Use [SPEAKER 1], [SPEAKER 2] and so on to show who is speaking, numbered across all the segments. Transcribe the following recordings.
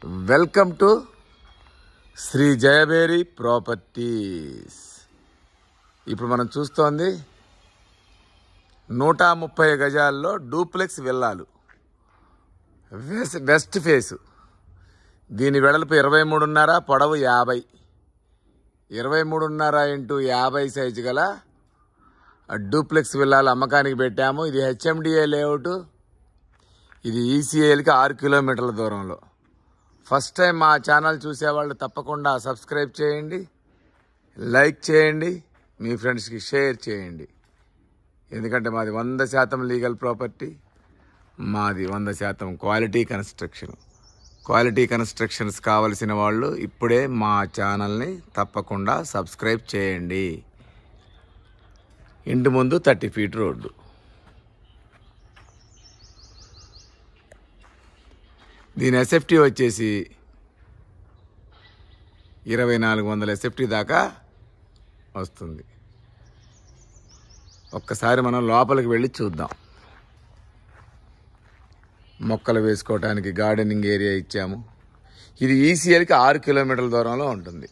[SPEAKER 1] Welcome to Shri Jayabheri properties. ఇప్పుడు మనం చూస్తోంది 130 గజాల్లో డూప్లెక్స్ విల్లాలు, వెస్ట్ ఫేసు. దీని వెడల్పు 23.5, పొడవు 50. 23.5 ఇంటూ 50 సైజు గల డూప్లెక్స్ విల్లాలు అమ్మకానికి పెట్టాము. ఇది హెచ్ఎండిఏ లేఅవుట్. ఇది ఈసీఐలకి 6 కిలోమీటర్ల దూరంలో. ఫస్ట్ టైం మా ఛానల్ చూసేవాళ్ళు తప్పకుండా సబ్స్క్రైబ్ చేయండి, లైక్ చేయండి, మీ ఫ్రెండ్స్కి షేర్ చేయండి. ఎందుకంటే మాది 100% లీగల్ ప్రాపర్టీ, మాది 100% క్వాలిటీ కన్స్ట్రక్షన్. క్వాలిటీ కన్స్ట్రక్షన్స్ కావలసిన వాళ్ళు ఇప్పుడే మా ఛానల్ని తప్పకుండా సబ్స్క్రైబ్ చేయండి. ఇంటి ముందు 30 ఫీట్ రోడ్డు. దీని ఎస్ఎఫ్టీ వచ్చేసి 2400 ఎస్ఎఫ్టీ దాకా వస్తుంది. ఒక్కసారి మనం లోపలికి వెళ్ళి చూద్దాం. మొక్కలు వేసుకోవటానికి గార్డెనింగ్ ఏరియా ఇచ్చాము. ఇది ఈసీఎల్కి 6 కిలోమీటర్ల దూరంలో ఉంటుంది.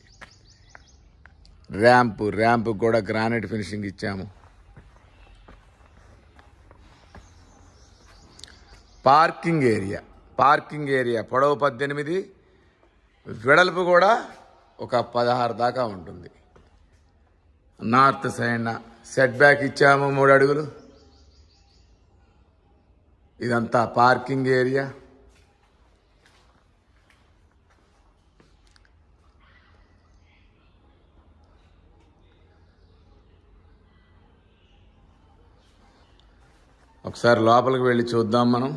[SPEAKER 1] ర్యాంపు కూడా గ్రానైట్ ఫినిషింగ్ ఇచ్చాము. పార్కింగ్ ఏరియా పొడవు 18, వెడల్పు కూడా ఒక 16 దాకా ఉంటుంది. నార్త్ సైడ్ సెట్ బ్యాక్ ఇచ్చాము 3 అడుగులు. ఇదంతా పార్కింగ్ ఏరియా. ఒకసారి లోపలికి వెళ్ళి చూద్దాం మనం.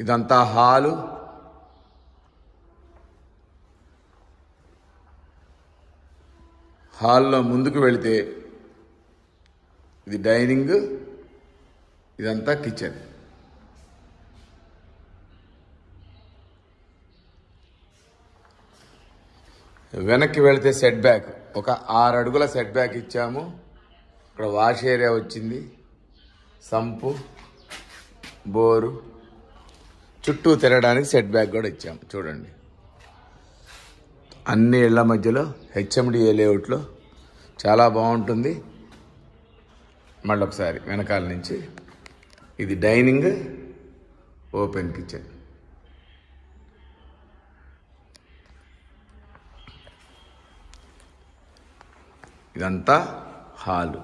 [SPEAKER 1] ఇదంతా హాలు. హాల్లో ముందుకు వెళితే ఇది డైనింగ్, ఇదంతా కిచెన్. వెనక్కి వెళితే సెట్ బ్యాక్ ఒక 6 అడుగుల సెట్ బ్యాక్ ఇచ్చాము. ఇక్కడ వాష్ ఏరియా వచ్చింది, సంపు, బోరు, చుట్టూ తిరగడానికి సెట్ బ్యాక్ కూడా ఇచ్చాము. చూడండి, అన్ని ఇళ్ల మధ్యలో హెచ్ఎండిఏ లేఅవుట్లో చాలా బాగుంటుంది. మళ్ళీ ఒకసారి వెనకాల నుంచి ఇది డైనింగ్, ఓపెన్ కిచెన్. ఇదంతా హాలు.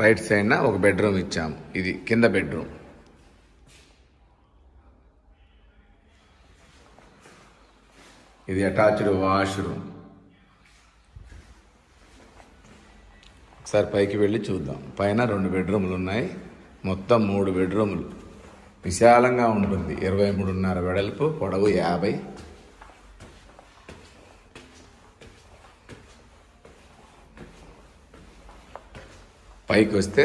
[SPEAKER 1] రైట్ సైడ్న ఒక బెడ్రూమ్ ఇచ్చాము. ఇది కింద బెడ్రూమ్. ఇది అటాచ్డ్ వాష్రూమ్. ఒకసారి పైకి వెళ్ళి చూద్దాం. పైన 2 బెడ్రూములు ఉన్నాయి. మొత్తం 3 బెడ్రూములు. విశాలంగా ఉంటుంది. 23.5 వెడల్పు, పొడవు 50. పైకి వస్తే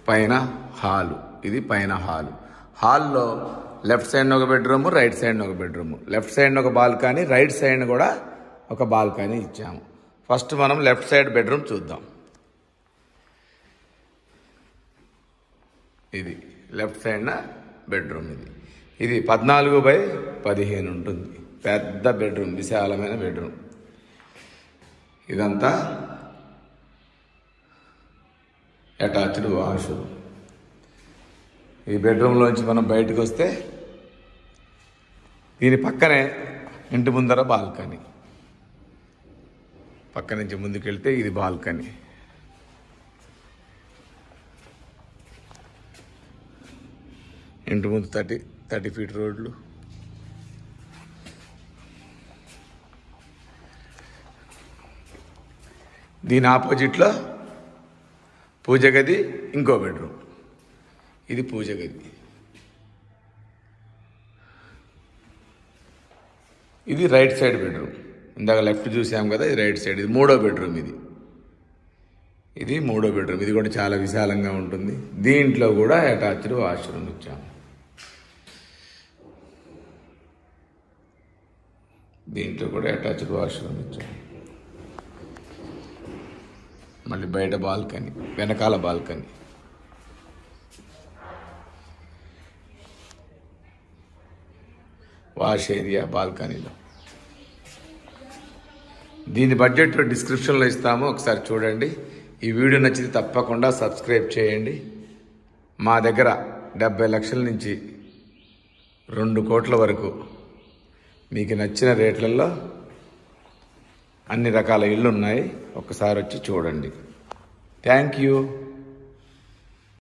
[SPEAKER 1] పైన హాలు. ఇది పైన హాలు. హాల్లో లెఫ్ట్ సైడ్ ఒక బెడ్రూము, రైట్ సైడ్ ఒక బెడ్రూము. లెఫ్ట్ సైడ్ ఒక బాల్కనీ, రైట్ సైడ్ కూడా ఒక బాల్కనీ ఇచ్చాము. ఫస్ట్ మనం లెఫ్ట్ సైడ్ బెడ్రూమ్ చూద్దాం. ఇది లెఫ్ట్ సైడ్న బెడ్రూమ్. ఇది 14x15 ఉంటుంది. పెద్ద బెడ్రూమ్, విశాలమైన బెడ్రూమ్. ఇదంతా అటాచ్డ్ వాష్రూమ్. ఈ బెడ్రూమ్లోంచి మనం బయటకు వస్తే దీని పక్కనే ఇంటి ముందర బాల్కనీ. పక్క నుంచి ముందుకెళ్తే ఇది బాల్కనీ. ఇంటి ముందు 30 ఫీట్ రోడ్లు. దీని ఆపోజిట్లో పూజ గది, ఇంకో బెడ్రూమ్. ఇది పూజ గది. ఇది రైట్ సైడ్ బెడ్రూమ్. ఇందాక లెఫ్ట్ చూసాం కదా, ఇది రైట్ సైడ్. ఇది 3వ బెడ్రూమ్. ఇది 3వ బెడ్రూమ్. ఇది కూడా చాలా విశాలంగా ఉంటుంది. దీంట్లో కూడా అటాచ్డ్ వాష్రూమ్ ఇచ్చాము. మళ్ళీ బయట బాల్కనీ, వెనకాల బాల్కనీ. వాష్ ఏరియా, బాల్కనీలో. దీని బడ్జెట్ డిస్క్రిప్షన్లో ఇస్తాము, ఒకసారి చూడండి. ఈ వీడియో నచ్చితే తప్పకుండా సబ్స్క్రైబ్ చేయండి. మా దగ్గర 70 లక్షల నుంచి 2 కోట్ల వరకు మీకు నచ్చిన రేట్లలో అన్ని రకాల ఇళ్ళు ఉన్నాయి. ఒకసారి వచ్చి చూడండి. Thank you.